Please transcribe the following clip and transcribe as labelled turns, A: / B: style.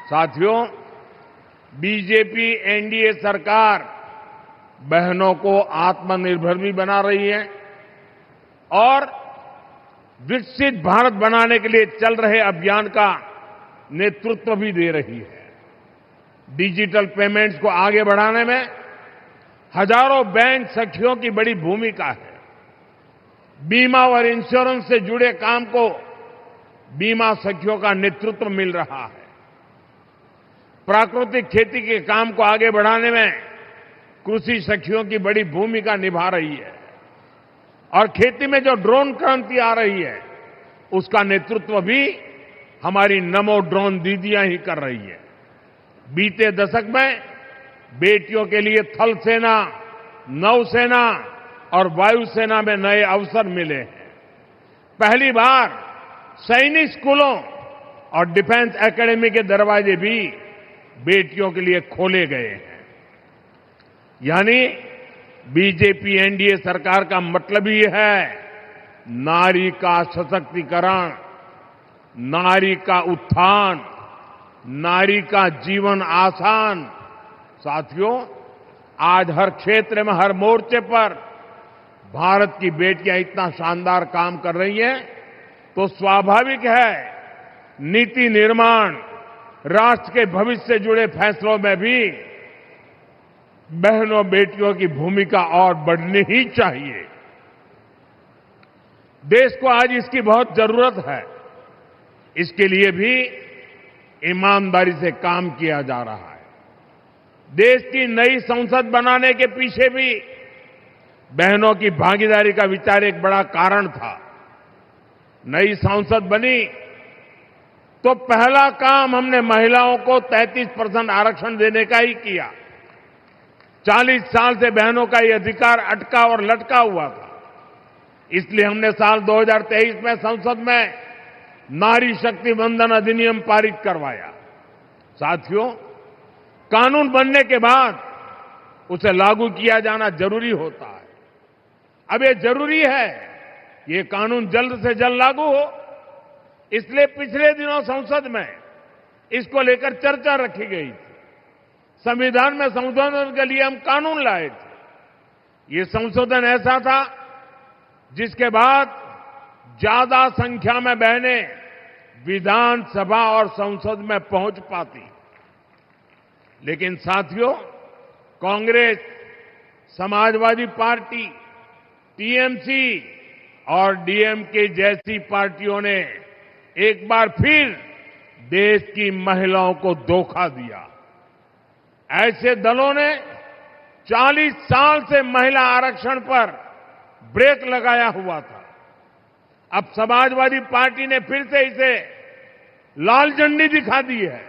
A: साथियों, BJP NDA सरकार बहनों को आत्मनिर्भर भी बना रही है और विकसित भारत बनाने के लिए चल रहे अभियान का नेतृत्व भी दे रही है। डिजिटल पेमेंट्स को आगे बढ़ाने में हजारों बैंक सखियों की बड़ी भूमिका है। बीमा और इंश्योरेंस से जुड़े काम को बीमा सखियों का नेतृत्व मिल रहा है। प्राकृतिक खेती के काम को आगे बढ़ाने में कृषि सखियों की बड़ी भूमिका निभा रही है और खेती में जो ड्रोन क्रांति आ रही है उसका नेतृत्व भी हमारी नमो ड्रोन दीदियां ही कर रही है। बीते दशक में बेटियों के लिए थल सेना, नौसेना और वायुसेना में नए अवसर मिले हैं। पहली बार सैनिक स्कूलों और डिफेंस एकेडमी के दरवाजे भी बेटियों के लिए खोले गए हैं। यानी बीजेपी एनडीए सरकार का मतलब ही है नारी का सशक्तिकरण, नारी का उत्थान, नारी का जीवन आसान। साथियों, आज हर क्षेत्र में, हर मोर्चे पर भारत की बेटियां इतना शानदार काम कर रही हैं तो स्वाभाविक है नीति निर्माण, राष्ट्र के भविष्य से जुड़े फैसलों में भी बहनों बेटियों की भूमिका और बढ़नी ही चाहिए। देश को आज इसकी बहुत जरूरत है। इसके लिए भी ईमानदारी से काम किया जा रहा है। देश की नई संसद बनाने के पीछे भी बहनों की भागीदारी का विचार एक बड़ा कारण था। नई संसद बनी तो पहला काम हमने महिलाओं को 33% आरक्षण देने का ही किया। 40 साल से बहनों का ये अधिकार अटका और लटका हुआ था। इसलिए हमने साल 2023 में संसद में नारी शक्ति वंदन अधिनियम पारित करवाया। साथियों, कानून बनने के बाद उसे लागू किया जाना जरूरी होता है। अब ये जरूरी है ये कानून जल्द से जल्द लागू हो। इसलिए पिछले दिनों संसद में इसको लेकर चर्चा रखी गई थी। संविधान में संशोधन के लिए हम कानून लाए थे। ये संशोधन ऐसा था जिसके बाद ज्यादा संख्या में बहनें विधानसभा और संसद में पहुंच पाती। लेकिन साथियों, कांग्रेस, समाजवादी पार्टी, टीएमसी और डीएमके जैसी पार्टियों ने एक बार फिर देश की महिलाओं को धोखा दिया। ऐसे दलों ने 40 साल से महिला आरक्षण पर ब्रेक लगाया हुआ था। अब समाजवादी पार्टी ने फिर से इसे लाल झंडी दिखा दी है।